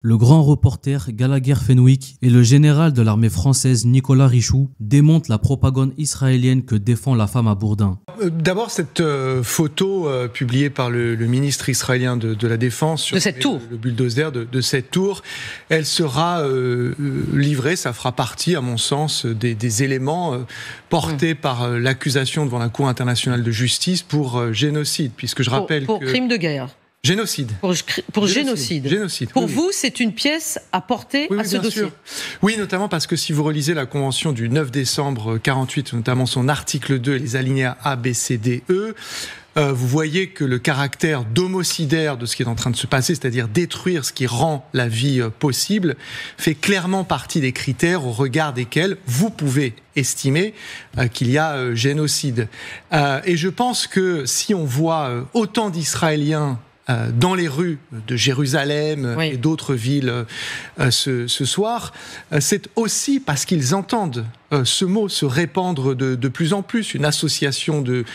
Le grand reporter Gallagher Fenwick et le général de l'armée française Nicolas Richoux démontent la propagande israélienne que défend la femme à Bourdin. D'abord, cette photo publiée par le ministre israélien de la Défense sur le bulldozer de cette tour, elle sera livrée, ça fera partie, à mon sens, des éléments portés par l'accusation devant la Cour internationale de justice pour génocide, puisque je rappelle pour crime de guerre. Génocide. Pour génocide. Pour vous, c'est une pièce à porter à ce dossier. Sûr. Oui, notamment parce que si vous relisez la Convention du 9 décembre 48, notamment son article 2 et les alinéas A, B, C, D, E, vous voyez que le caractère d'homicidaire de ce qui est en train de se passer, c'est-à-dire détruire ce qui rend la vie possible, fait clairement partie des critères au regard desquels vous pouvez estimer qu'il y a génocide. Et je pense que si on voit autant d'Israéliens dans les rues de Jérusalem et d'autres villes ce soir, c'est aussi parce qu'ils entendent ce mot se répandre de plus en plus. Une association de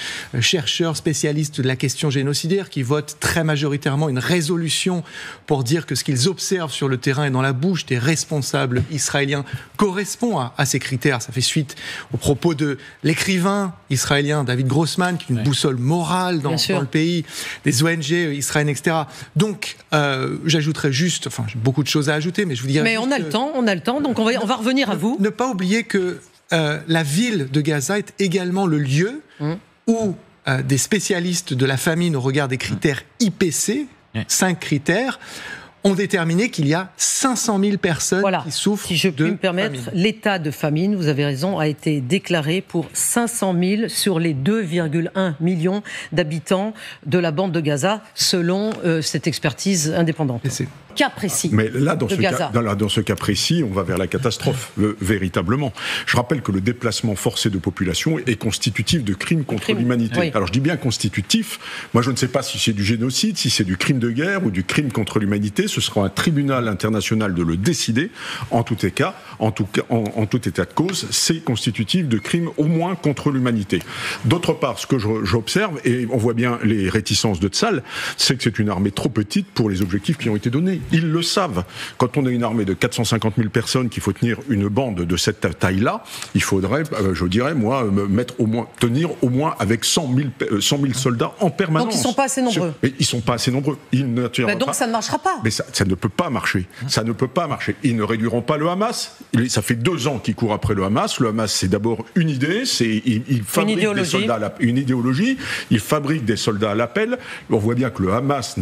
chercheurs spécialistes de la question génocidaire qui votent très majoritairement une résolution pour dire que ce qu'ils observent sur le terrain et dans la bouche des responsables israéliens correspond à ces critères. Ça fait suite aux propos de l'écrivain israélien David Grossman, qui est une boussole morale dans le pays, des ONG israéliennes, etc. Donc, j'ajouterais juste, enfin, j'ai beaucoup de choses à ajouter, mais je vous dirais... Mais on a le temps, donc on va revenir à vous. Ne pas oublier que la ville de Gaza est également le lieu où des spécialistes de la famine au regard des critères IPC, 5 critères, ont déterminé qu'il y a 500 000 personnes qui souffrent de famine. Si je puis me permettre, l'état de famine, vous avez raison, a été déclaré pour 500 000 sur les 2,1 millions d'habitants de la bande de Gaza, selon cette expertise indépendante. Cas précis. Mais là, dans ce cas précis, on va vers la catastrophe, véritablement. Je rappelle que le déplacement forcé de population est constitutif de crimes contre l'humanité. Oui. Alors je dis bien constitutif. Moi, je ne sais pas si c'est du génocide, si c'est du crime de guerre ou du crime contre l'humanité. Ce sera un tribunal international de le décider. En tout état de cause, c'est constitutif de crimes au moins contre l'humanité. D'autre part, ce que j'observe, et on voit bien les réticences de Tzal, c'est que c'est une armée trop petite pour les objectifs qui ont été donnés. Ils le savent. Quand on a une armée de 450 000 personnes, qu'il faut tenir une bande de cette taille-là, il faudrait, je dirais, moi, tenir au moins avec 100 000 soldats en permanence. Donc ils ne sont pas assez nombreux. Mais ils ne sont pas assez nombreux. Donc ça ne marchera pas. Mais ça ne peut pas marcher. Ça ne peut pas marcher. Ils ne réduiront pas le Hamas. Ça fait 2 ans qu'ils courent après le Hamas. Le Hamas, c'est d'abord une idée. Il fabrique des soldats une idéologie. Il fabrique des soldats à l'appel. On voit bien que le Hamas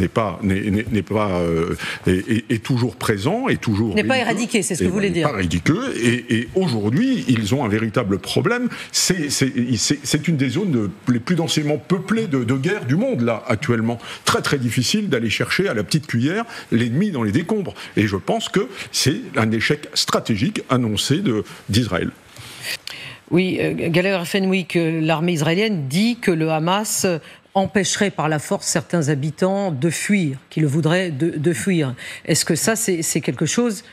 est toujours présent, n'est pas éradiqué, c'est ce que vous voulez dire. Pas éradiqué, et aujourd'hui, ils ont un véritable problème. C'est une des zones les plus densément peuplées de guerre du monde, là, actuellement. Très, très difficile d'aller chercher à la petite cuillère l'ennemi dans les décombres. Et je pense que c'est un échec stratégique annoncé d'Israël. Oui, Gallagher Fenwick, l'armée israélienne dit que le Hamas empêcherait par la force certains habitants de fuir, qui le voudraient de fuir. Est-ce que ça, c'est quelque chose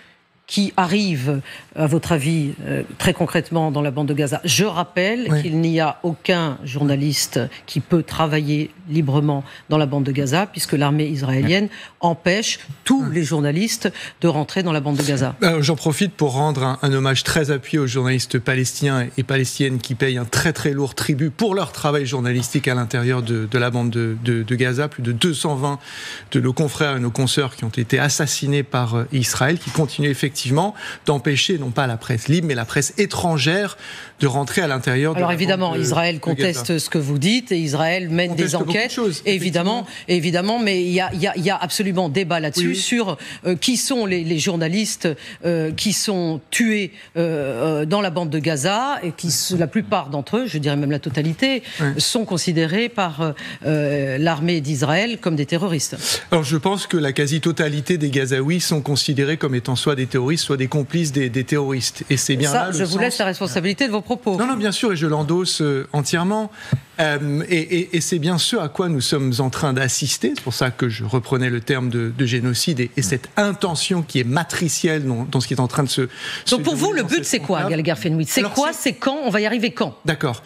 qui arrive, à votre avis, très concrètement dans la bande de Gaza? Je rappelle qu'il n'y a aucun journaliste qui peut travailler librement dans la bande de Gaza, puisque l'armée israélienne empêche tous les journalistes de rentrer dans la bande de Gaza. J'en profite pour rendre un hommage très appuyé aux journalistes palestiniens et palestiniennes qui payent un très très lourd tribut pour leur travail journalistique à l'intérieur de la bande de Gaza. Plus de 220 de nos confrères et nos consoeurs qui ont été assassinés par Israël, qui continuent effectivement d'empêcher non pas la presse libre, mais la presse étrangère de rentrer à l'intérieur de la bande. Alors évidemment, Israël conteste ce que vous dites et Israël mène des enquêtes. Évidemment, mais il y a absolument débat là-dessus sur qui sont les journalistes qui sont tués dans la bande de Gaza et qui, la plupart d'entre eux, je dirais même la totalité, sont considérés par l'armée d'Israël comme des terroristes. Alors je pense que la quasi-totalité des Gazaouis sont considérés comme étant soit des terroristes, soit des complices des terroristes. Et c'est bien ça, là, je vous laisse la responsabilité de vos propos. Non, bien sûr, et je l'endosse entièrement. Et c'est bien ce à quoi nous sommes en train d'assister. C'est pour ça que je reprenais le terme de génocide et cette intention qui est matricielle dans ce qui est en train de se... Donc pour vous, le but, c'est quoi, Gallagher Fenwick? C'est quoi? C'est quand? On va y arriver quand? D'accord.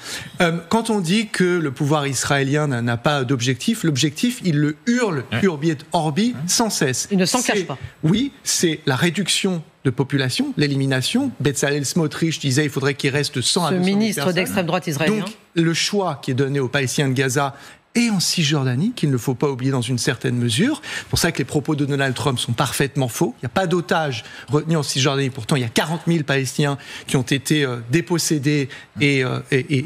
Quand on dit que le pouvoir israélien n'a pas d'objectif, l'objectif, il le hurle, urbi et orbi, sans cesse. Il ne s'en cache pas. Oui, c'est la réduction de population, l'élimination. Bezalel Smotrich disait qu'il faudrait qu'il reste 100 à 200 000 personnes. Ce ministre d'extrême droite israélien. Donc, le choix qui est donné aux Palestiniens de Gaza et en Cisjordanie, qu'il ne faut pas oublier dans une certaine mesure. C'est pour ça que les propos de Donald Trump sont parfaitement faux. Il n'y a pas d'otages retenus en Cisjordanie. Pourtant, il y a 40 000 Palestiniens qui ont été dépossédés et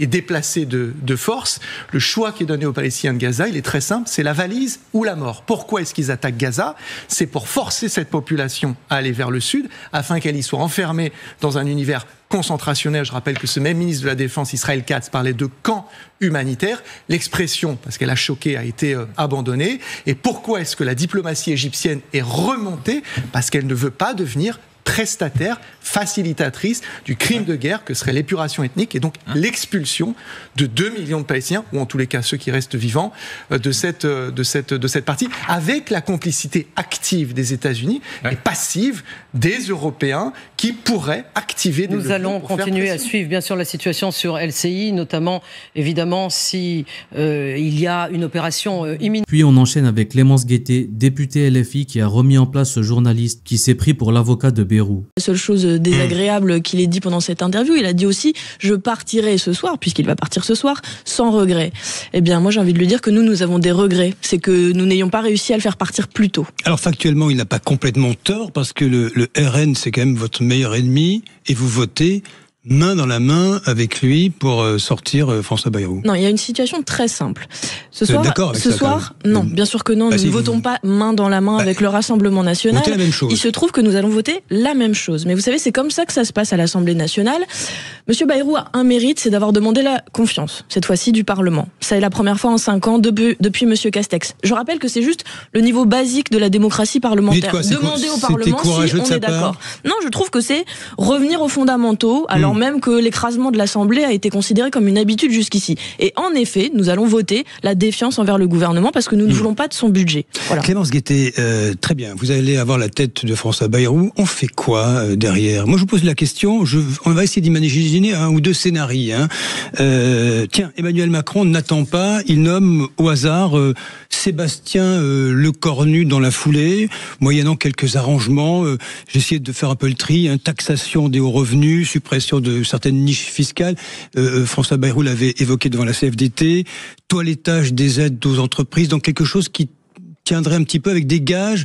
déplacés de force. Le choix qui est donné aux Palestiniens de Gaza, il est très simple, c'est la valise ou la mort. Pourquoi est-ce qu'ils attaquent Gaza? C'est pour forcer cette population à aller vers le sud, afin qu'elle y soit enfermée dans un univers concentrationnel. Je rappelle que ce même ministre de la Défense, Israël Katz, parlait de camp humanitaire. L'expression, parce qu'elle a choqué, a été abandonnée. Et pourquoi est-ce que la diplomatie égyptienne est remontée? Parce qu'elle ne veut pas devenir prestataire, facilitatrice du crime de guerre que serait l'épuration ethnique et donc l'expulsion de 2 millions de Palestiniens, ou en tous les cas ceux qui restent vivants, de cette partie, avec la complicité active des États-Unis et passive des Européens qui pourraient activer des leviers. Nous allons continuer à suivre bien sûr la situation sur LCI, notamment évidemment si il y a une opération imminente. Puis on enchaîne avec Clémence Guettet, députée LFI, qui a remis en place ce journaliste qui s'est pris pour l'avocat de Beyrouth. La seule chose désagréable qu'il ait dit pendant cette interview, il a dit aussi « je partirai ce soir », puisqu'il va partir ce soir, sans regret. Eh bien, moi j'ai envie de lui dire que nous avons des regrets. C'est que nous n'ayons pas réussi à le faire partir plus tôt. Alors factuellement, il n'a pas complètement tort, parce que le RN, c'est quand même votre meilleur ennemi, et vous votez main dans la main avec lui pour sortir François Bayrou. Non, il y a une situation très simple. Ce soir, non, bien sûr que non, nous ne votons pas main dans la main avec le Rassemblement national. La même chose. Il se trouve que nous allons voter la même chose. Mais vous savez, c'est comme ça que ça se passe à l'Assemblée nationale. Monsieur Bayrou a un mérite, c'est d'avoir demandé la confiance, cette fois-ci du Parlement. Ça est la première fois en 5 ans depuis Monsieur Castex. Je rappelle que c'est juste le niveau basique de la démocratie parlementaire. Demander au Parlement si on est d'accord. Non, je trouve que c'est revenir aux fondamentaux, alors même que l'écrasement de l'Assemblée a été considéré comme une habitude jusqu'ici. Et en effet, nous allons voter la défiance envers le gouvernement parce que nous ne voulons pas de son budget. Voilà. Clémence Guettet, très bien, vous allez avoir la tête de François Bayrou. On fait quoi derrière? Moi, je vous pose la question, on va essayer d'imaginer un ou deux scénarios. Tiens, Emmanuel Macron n'attend pas, il nomme au hasard Sébastien Lecornu dans la foulée, moyennant quelques arrangements. J'ai essayé de faire un peu le tri, taxation des hauts revenus, suppression de certaines niches fiscales. François Bayrou l'avait évoqué devant la CFDT, toilettage des aides aux entreprises, donc quelque chose qui tiendrait un petit peu avec des gages,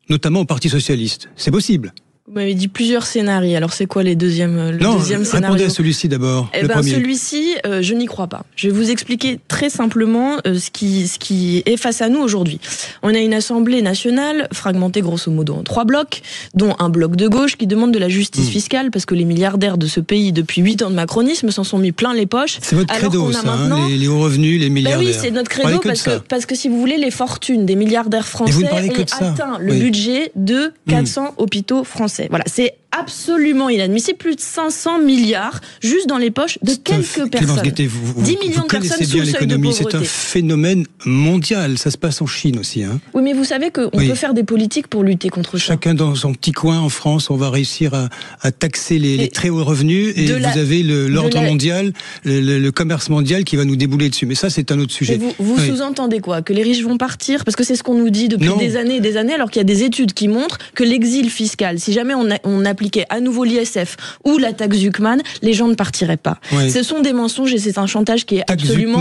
notamment au Parti socialiste. C'est possible. Vous m'avez dit plusieurs scénarios. Alors c'est quoi le deuxième scénario? Répondez à celui-ci d'abord. Celui-ci, je n'y crois pas. Je vais vous expliquer très simplement ce qui est face à nous aujourd'hui. On a une Assemblée nationale fragmentée grosso modo en 3 blocs, dont un bloc de gauche qui demande de la justice fiscale parce que les milliardaires de ce pays, depuis 8 ans de macronisme, s'en sont mis plein les poches. C'est votre credo, ça, maintenant... les hauts revenus, les milliardaires. Oui, c'est notre credo parce que si vous voulez, les fortunes des milliardaires français ont atteint le budget de 400 hôpitaux français. Voilà, c'est absolument inadmissible. Plus de 500 milliards juste dans les poches de quelques personnes. 10 millions de personnes sous le seuil de pauvreté. C'est un phénomène mondial. Ça se passe en Chine aussi. Oui, mais vous savez qu'on peut faire des politiques pour lutter contre ça. Chacun dans son petit coin en France, on va réussir à taxer les très hauts revenus et vous avez l'ordre mondial, le commerce mondial qui va nous débouler dessus. Mais ça, c'est un autre sujet. Vous sous-entendez quoi? Que les riches vont partir? Parce que c'est ce qu'on nous dit depuis des années et des années, alors qu'il y a des études qui montrent que l'exil fiscal, si jamais on appliquait à nouveau l'ISF ou la taxe Zuckman, les gens ne partiraient pas. Ce sont des mensonges et c'est un chantage qui est absolument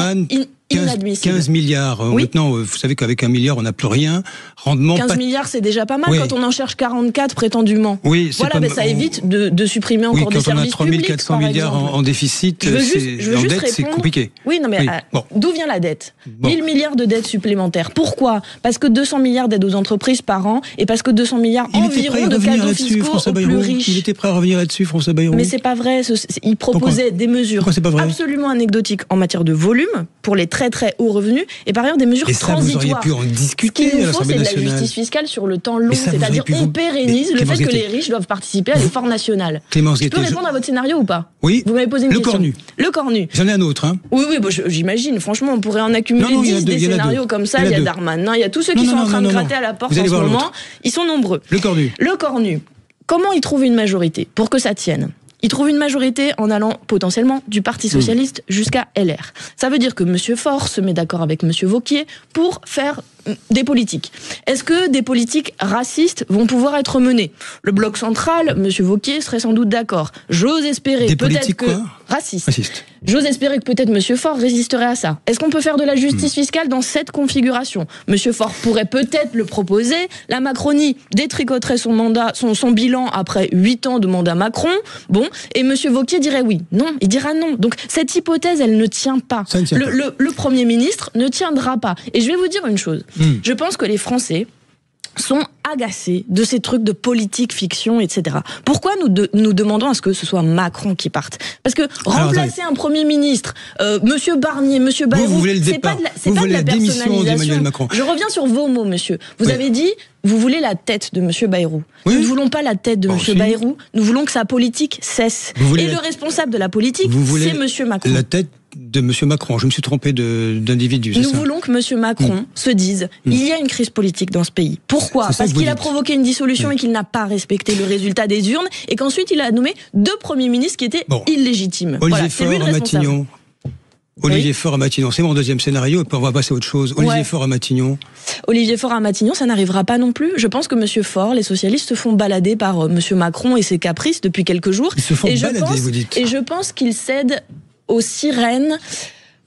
inadmissible. 15 milliards. Maintenant, vous savez qu'avec 1 milliard, on n'a plus rien. Rendement 15 milliards, c'est déjà pas mal quand on en cherche 44 prétendument. Oui, voilà, ça évite de supprimer encore des services publics. Quand on a 3400 milliards en déficit, en dette, c'est compliqué. Oui, non mais d'où vient la dette? 1000 milliards de dettes supplémentaires. Pourquoi? Parce que 200 milliards d'aides aux entreprises par an et parce que 200 milliards environ de cadeaux fiscaux aux plus riches. Il était prêt à revenir là-dessus, François Bayrou. Mais c'est pas vrai. Il proposait des mesures absolument anecdotiques en matière de volume, pour les très très hauts revenus, et par ailleurs des mesures transitoires. Vous auriez pu en discuter. Ce qu'il nous faut, c'est de la justice fiscale sur le temps long, c'est-à-dire on pérennise le fait que les riches doivent participer à l'effort national. Clémence Guettet, je peux répondre à votre scénario ou pas? Oui. Vous m'avez posé une question. Le cornu. J'en ai un autre. Oui, j'imagine. Franchement, on pourrait en accumuler 10 des scénarios comme ça. Il y a Darmanin, il y a tous ceux qui sont en train de gratter à la porte en ce moment. Ils sont nombreux. Le cornu. Comment y trouver une majorité pour que ça tienne? Il trouve une majorité en allant potentiellement du Parti Socialiste jusqu'à LR. Ça veut dire que M. Faure se met d'accord avec M. Wauquiez pour faire des politiques. Est-ce que des politiques racistes vont pouvoir être menées? Le bloc central, M. Wauquiez serait sans doute d'accord. J'ose espérer peut-être que... Racistes. J'ose espérer que peut-être M. Faure résisterait à ça. Est-ce qu'on peut faire de la justice fiscale dans cette configuration? M. Faure pourrait peut-être le proposer. La Macronie détricoterait son mandat, son bilan après 8 ans de mandat Macron. Bon, et M. Wauquiez dirait oui. Non, il dira non. Donc cette hypothèse, elle ne tient pas. Le Premier ministre ne tiendra pas. Et je vais vous dire une chose. Je pense que les Français sont agacés de ces trucs de politique, fiction, etc. Pourquoi nous demandons à ce que ce soit Macron qui parte? Parce que remplacer un Premier ministre, Monsieur Barnier, Monsieur Bayrou, c'est pas de la personnalisation. Macron. Je reviens sur vos mots, monsieur. Vous avez dit, vous voulez la tête de Monsieur Bayrou. Nous ne voulons pas la tête de Monsieur Bayrou. Nous voulons que sa politique cesse. Et le responsable de la politique, c'est Monsieur Macron. La tête de M. Macron. Je me suis trompé d'individu. Nous voulons que M. Macron se dise il y a une crise politique dans ce pays. Pourquoi? Parce qu'il a provoqué une dissolution et qu'il n'a pas respecté le résultat des urnes et qu'ensuite il a nommé 2 premiers ministres qui étaient illégitimes. Olivier Faure à Matignon. Olivier Faure à Matignon, c'est mon deuxième scénario, et puis on va passer à autre chose. Olivier Faure à Matignon. Olivier Faure à Matignon, ça n'arrivera pas non plus. Je pense que M. Faure, les socialistes se font balader par M. Macron et ses caprices depuis quelques jours. Ils se font balader, vous dites. Et je pense qu'ils cèdent aux sirènes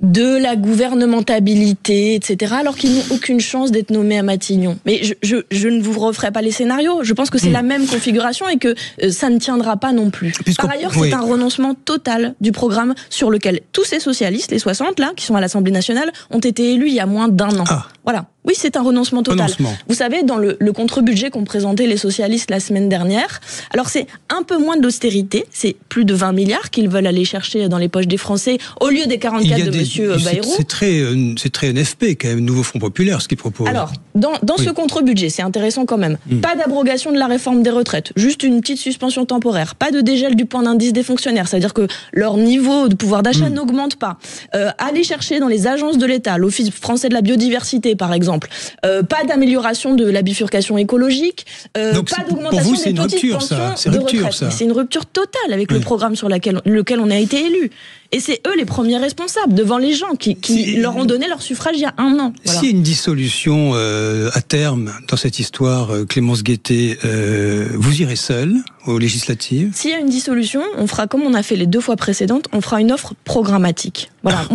de la gouvernementabilité, etc., alors qu'ils n'ont aucune chance d'être nommés à Matignon. Mais je ne vous referai pas les scénarios. Je pense que c'est la même configuration et que ça ne tiendra pas non plus. Par ailleurs, c'est un renoncement total du programme sur lequel tous ces socialistes, les 60 là, qui sont à l'Assemblée nationale, ont été élus il y a moins d'1 an. Voilà. Oui, c'est un renoncement total. Vous savez, dans le contre-budget qu'ont présenté les socialistes la semaine dernière, alors c'est un peu moins d'austérité, c'est plus de 20 milliards qu'ils veulent aller chercher dans les poches des Français au lieu des 44 de M. Bayrou. C'est très NFP quand même, Nouveau Front Populaire, ce qu'ils proposent. Alors, dans ce contre-budget, c'est intéressant quand même. Pas d'abrogation de la réforme des retraites, juste une petite suspension temporaire. Pas de dégel du point d'indice des fonctionnaires, c'est-à-dire que leur niveau de pouvoir d'achat n'augmente pas. Aller chercher dans les agences de l'État, l'Office français de la biodiversité par exemple, pas d'amélioration de la bifurcation écologique, pas d'augmentation des petites pensions de retraite. C'est une rupture totale avec le programme sur lequel on a été élu. Et c'est eux les premiers responsables devant les gens qui leur ont donné leur suffrage il y a 1 an. S'il y a une dissolution à terme dans cette histoire, Clémence Guettet, vous irez seule aux législatives? S'il y a une dissolution, on fera comme on a fait les 2 fois précédentes, on fera une offre programmatique. Voilà.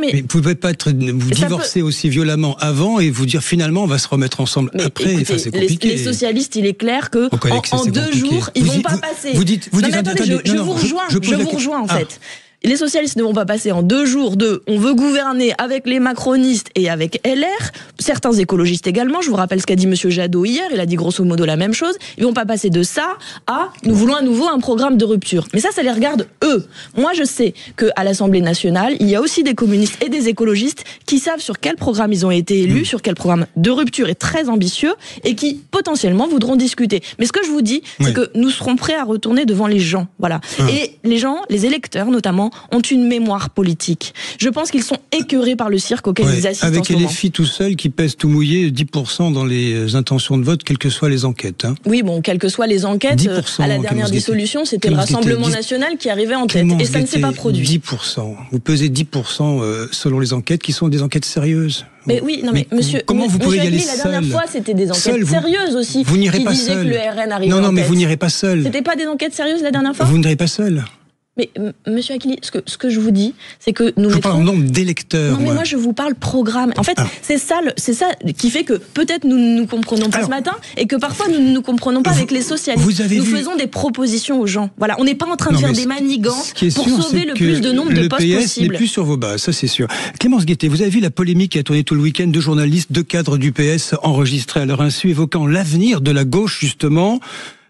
Mais vous pouvez pas vous divorcer aussi violemment avant et vous dire finalement on va se remettre ensemble après. Écoutez, c'est compliqué. Les socialistes, il est clair que en 2 jours, ils vont pas passer. Je vous rejoins en fait. Les socialistes ne vont pas passer en 2 jours de « on veut gouverner avec les macronistes et avec LR », certains écologistes également, je vous rappelle ce qu'a dit M. Jadot hier, il a dit grosso modo la même chose, ils vont pas passer de ça à « nous voulons à nouveau un programme de rupture ». Mais ça les regarde eux. Moi je sais qu'à l'Assemblée nationale, il y a aussi des communistes et des écologistes qui savent sur quel programme ils ont été élus, sur quel programme de rupture est très ambitieux et qui potentiellement voudront discuter. Mais ce que je vous dis, c'est que nous serons prêts à retourner devant les gens. Voilà. Et les gens, les électeurs notamment, ont une mémoire politique. Je pense qu'ils sont écœurés par le cirque auquel ils assistent avec en ce moment. Avec LFI tout seul qui pèse tout mouillé 10% dans les intentions de vote, quelles que soient les enquêtes. Oui, bon, quelles que soient les enquêtes, à la dernière dissolution, c'était le Rassemblement national qui arrivait en tête. Et ça ne s'est pas produit. 10%. Vous pesez 10% selon les enquêtes qui sont des enquêtes sérieuses. Mais oui, non mais monsieur, comment vous pouvez y aller seul? La dernière fois, c'était des enquêtes sérieuses aussi. Vous n'irez pas seul. Qui disaient que le RN arrivait en tête. Non, mais vous n'irez pas seul. C'était pas des enquêtes sérieuses la dernière fois? Vous n'irez pas seul. Mais monsieur Akili, ce que je vous dis, c'est que nous je parle en nombre d'électeurs. Non, mais moi je vous parle programme. En fait, c'est ça qui fait que peut-être nous ne nous comprenons pas ce matin et que parfois nous ne nous comprenons pas avec les socialistes. Nous faisons des propositions aux gens. Voilà, on n'est pas en train de faire des manigances pour sauver le plus de nombre de postes possible. Le PS n'est plus sur vos bases, ça c'est sûr. Clémence Guettet, vous avez vu la polémique qui a tourné tout le week-end, 2 journalistes, 2 cadres du PS enregistrés à leur insu, évoquant l'avenir de la gauche justement.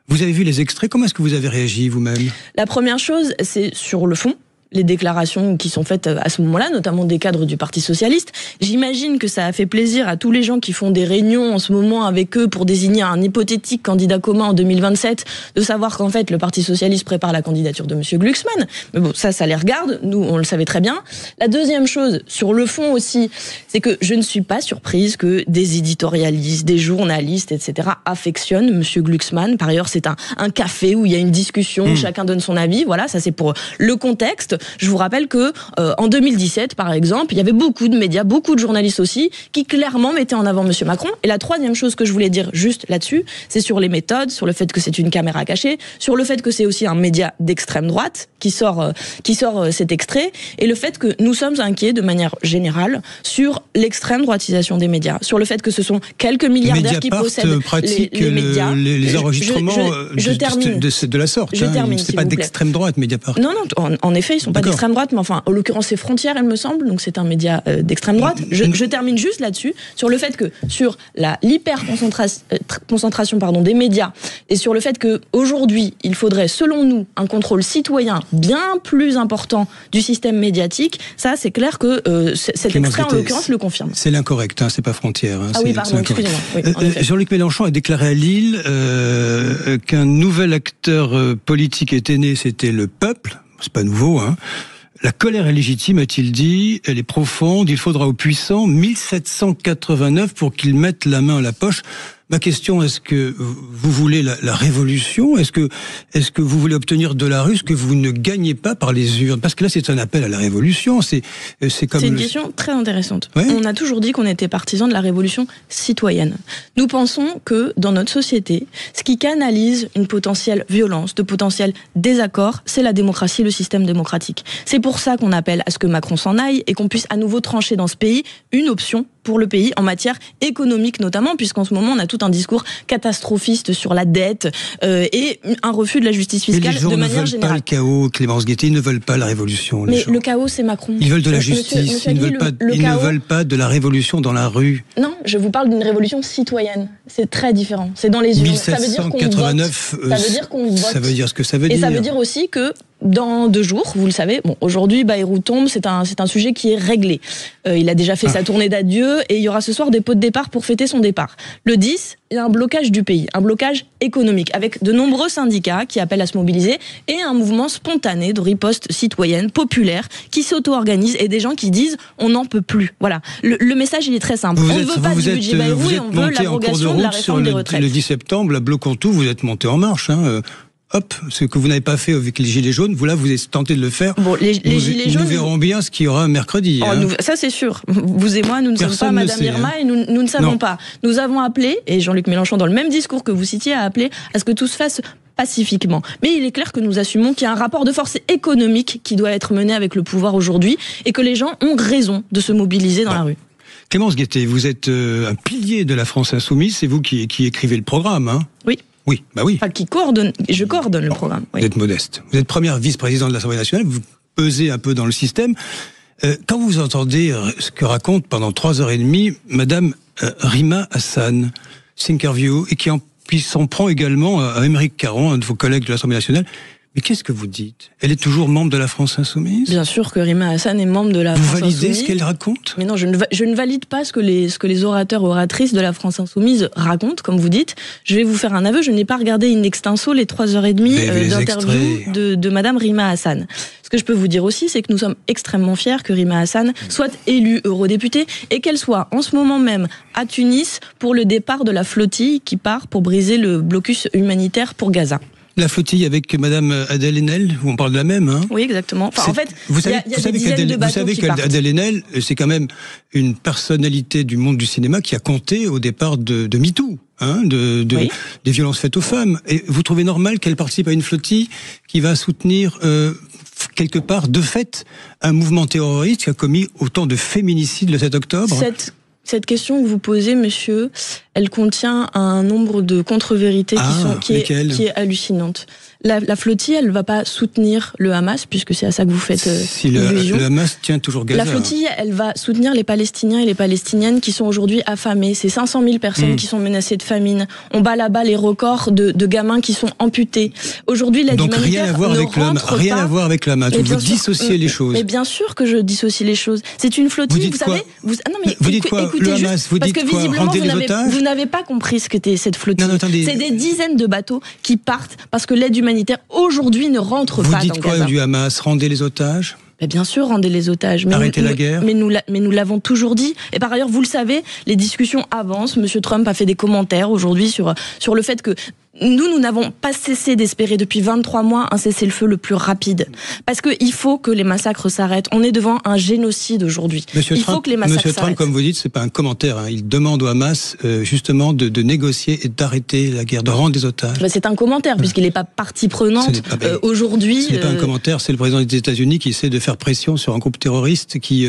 Vous avez vu les extraits, comment est-ce que vous avez réagi vous-même? La première chose, c'est sur le fond. les déclarations qui sont faites à ce moment-là, notamment des cadres du Parti Socialiste. J'imagine que ça a fait plaisir à tous les gens qui font des réunions en ce moment avec eux pour désigner un hypothétique candidat commun en 2027, de savoir qu'en fait le Parti Socialiste prépare la candidature de M. Glucksmann. Mais bon, ça les regarde, nous on le savait très bien. La deuxième chose, sur le fond aussi, c'est que je ne suis pas surprise que des éditorialistes, des journalistes, etc. affectionnent M. Glucksmann. Par ailleurs, c'est un café où il y a une discussion, chacun donne son avis. Voilà, ça c'est pour le contexte. Je vous rappelle que en 2017, par exemple, il y avait beaucoup de médias, beaucoup de journalistes aussi, qui clairement mettaient en avant M. Macron. Et la troisième chose que je voulais dire juste là-dessus, c'est sur les méthodes, sur le fait que c'est une caméra cachée, sur le fait que c'est aussi un média d'extrême droite qui sort cet extrait, et le fait que nous sommes inquiets de manière générale sur l'extrême droitisation des médias, sur le fait que ce sont quelques milliardaires qui possèdent les médias. Les enregistrements de la sorte. C'est pas d'extrême droite, Mediapart. Non, en effet, ils sont pas d'extrême droite, mais enfin, en l'occurrence, c'est Frontières, il me semble, donc c'est un média d'extrême droite. Je termine juste là-dessus, sur le fait que, sur l'hyper-concentration des médias, et sur le fait qu'aujourd'hui, il faudrait, selon nous, un contrôle citoyen bien plus important du système médiatique, ça, c'est clair que cet extrait, en l'occurrence, le confirme. C'est l'incorrect, c'est pas Frontières. Ah oui, pardon, excusez-moi. Oui, Jean-Luc Mélenchon a déclaré à Lille qu'un nouvel acteur politique était né, c'était le peuple. C'est pas nouveau, La colère est légitime, a-t-il dit, elle est profonde, il faudra aux puissants 1789 pour qu'ils mettent la main à la poche. Ma question, est-ce que vous voulez la révolution ? Est-ce que vous voulez obtenir de la rue ce que vous ne gagnez pas par les urnes ? Parce que là, c'est un appel à la révolution. C'est une question très intéressante. Ouais. On a toujours dit qu'on était partisans de la révolution citoyenne. Nous pensons que dans notre société, ce qui canalise une potentielle violence, de potentiels désaccords, c'est la démocratie, le système démocratique. C'est pour ça qu'on appelle à ce que Macron s'en aille et qu'on puisse à nouveau trancher dans ce pays une option pour le pays en matière économique notamment, puisqu'en ce moment on a tout un discours catastrophiste sur la dette et un refus de la justice fiscale de manière générale. Les gens ne veulent pas le chaos, Clémence Guettet, ils ne veulent pas la révolution. Mais le chaos, c'est Macron. Ils veulent de la justice, ils ne veulent pas de la révolution dans la rue. Non, je vous parle d'une révolution citoyenne. C'est très différent. C'est dans les urnes. 1789, ça veut dire qu'on vote. Ça veut dire ce que ça veut dire. Et ça veut dire aussi que dans 2 jours, vous le savez, aujourd'hui, Bayrou tombe, c'est un sujet qui est réglé. Il a déjà fait sa tournée d'adieu et il y aura ce soir des pots de départ pour fêter son départ. Le 10, il y a un blocage du pays, un blocage économique, avec de nombreux syndicats qui appellent à se mobiliser et un mouvement spontané de riposte citoyenne, populaire, qui s'auto-organise et des gens qui disent on n'en peut plus. Voilà. Le message, il est très simple. On ne veut pas du budget Bayrou et on veut l'abrogation de la réforme des retraites. Le 10 septembre, la bloquons tout, vous êtes monté en marche, Hop, ce que vous n'avez pas fait avec les Gilets jaunes, vous êtes tenté de le faire. Bon, les Gilets jaunes... Nous verrons bien ce qu'il y aura mercredi. Ça c'est sûr. Vous et moi, nous ne sommes pas Madame Irma et nous ne savons pas. Nous avons appelé, et Jean-Luc Mélenchon, dans le même discours que vous citiez, a appelé à ce que tout se fasse pacifiquement. Mais il est clair que nous assumons qu'il y a un rapport de force économique qui doit être mené avec le pouvoir aujourd'hui et que les gens ont raison de se mobiliser dans la rue. Clémence Guettet, vous êtes un pilier de la France Insoumise, c'est vous qui écrivez le programme, Oui. Oui, bah oui. Enfin, je coordonne le programme. Oui. Vous êtes modeste. Vous êtes première vice-présidente de l'Assemblée nationale, vous pesez un peu dans le système. Quand vous entendez ce que raconte pendant 3h30 Madame Rima Hassan, Thinkerview, et qui s'en prend également à Aymeric Caron, un de vos collègues de l'Assemblée nationale, mais qu'est-ce que vous dites ? Elle est toujours membre de la France Insoumise ? Bien sûr que Rima Hassan est membre de la France Insoumise. Vous validez ce qu'elle raconte ? Mais non, je ne valide pas ce que les orateurs, oratrices de la France Insoumise racontent, comme vous dites. Je vais vous faire un aveu, je n'ai pas regardé in extenso les 3h30 d'interview de Madame Rima Hassan. Ce que je peux vous dire aussi, c'est que nous sommes extrêmement fiers que Rima Hassan soit élue eurodéputée et qu'elle soit en ce moment même à Tunis pour le départ de la flottille qui part pour briser le blocus humanitaire pour Gaza. La flottille avec Madame Adèle Haenel, on parle de la même, Oui, exactement. Enfin, en fait, vous savez qu'Adèle Haenel, c'est quand même une personnalité du monde du cinéma qui a compté au départ de MeToo, des violences faites aux femmes. Et vous trouvez normal qu'elle participe à une flottille qui va soutenir quelque part, de fait, un mouvement terroriste qui a commis autant de féminicides le 7 octobre ? Cette question que vous posez, monsieur, elle contient un nombre de contre-vérités qui est hallucinante. La flottille, elle ne va pas soutenir le Hamas, puisque c'est à ça que vous faites allusion. Le Hamas tient toujours Gaza. La flottille, elle va soutenir les Palestiniens et les Palestiniennes qui sont aujourd'hui affamés. C'est 500 000 personnes qui sont menacées de famine. On bat là-bas les records de gamins qui sont amputés. Aujourd'hui, l'aide humanitaire rien à voir avec le Hamas. Vous dissociez les choses. Mais bien sûr que je dissocie les choses. C'est une flottille, vous savez. Vous dites quoi? Écoutez, le Hamas, vous dites parce que quoi? visiblement, Rendez les otages? vous n'avez pas compris ce qu'était cette flottille. C'est des dizaines de bateaux qui partent parce que l'aide humanitaire aujourd'hui ne rentre pas dans Gaza. Vous dites quoi du Hamas? Rendez les otages? Mais bien sûr, rendez les otages. Arrêtez la guerre. Mais nous l'avons toujours dit. Et par ailleurs, vous le savez, les discussions avancent. Monsieur Trump a fait des commentaires aujourd'hui sur le fait que nous n'avons pas cessé d'espérer depuis 23 mois un cessez-le-feu le plus rapide. Parce qu'il faut que les massacres s'arrêtent. On est devant un génocide aujourd'hui. Monsieur Trump, comme vous dites, c'est pas un commentaire. Il demande au Hamas justement de négocier et d'arrêter la guerre, de rendre des otages. C'est un commentaire, puisqu'il n'est pas partie prenante aujourd'hui. Ce n'est pas un commentaire, c'est le président des États-Unis qui essaie de faire pression sur un groupe terroriste qui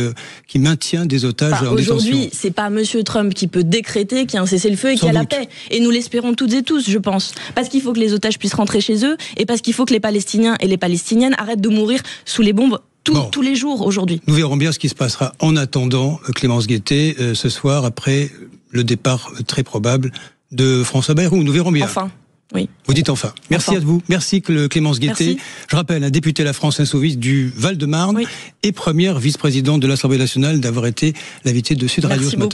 maintient des otages en détention. Aujourd'hui, c'est pas Monsieur Trump qui peut décréter qu'il y a un cessez-le-feu et qu'il y a la paix. Et nous l'espérons toutes et tous, je pense. Parce qu'il faut que les otages puissent rentrer chez eux et parce qu'il faut que les Palestiniens et les Palestiniennes arrêtent de mourir sous les bombes tous les jours aujourd'hui. Nous verrons bien ce qui se passera en attendant, Clémence Guettet, ce soir, après le départ très probable de François Bayrou. Nous verrons bien. Enfin. Oui. Vous dites enfin. Merci à vous. Merci Clémence Guettet. Merci. Je rappelle, un député La France Insoumise du Val-de-Marne et première vice-présidente de l'Assemblée nationale d'avoir été l'invitée de Sud Radio ce matin.